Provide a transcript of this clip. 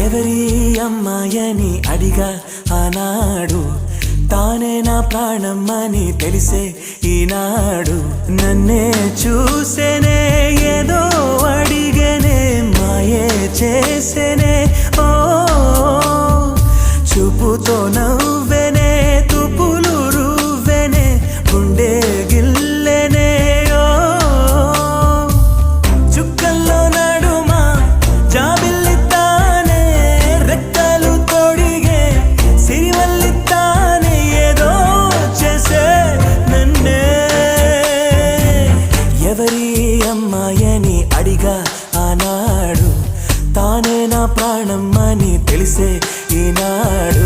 ఎవరి అమ్మాయని అడిగా ఆనాడు తానే నా ప్రాణమ్మని తెలిసే ఈనాడు నన్నే చూసేనే ఏదో అడిగనే మాయే చేసేనే ఓ చూపుతో నవ్వెనే తుపులు రువ్వెనే గుండె గిల్లెనే ఓ చుక్కల్లో నడుమా జాబిల్లితానే రెక్కలు తొడిగే సిరివల్లితానే ఏదో చేసే నన్నే ఎవరి అమ్మాయని అడిగా ఆనాడు తానే నా ప్రాణమ్మని తెలిసే ఈనాడు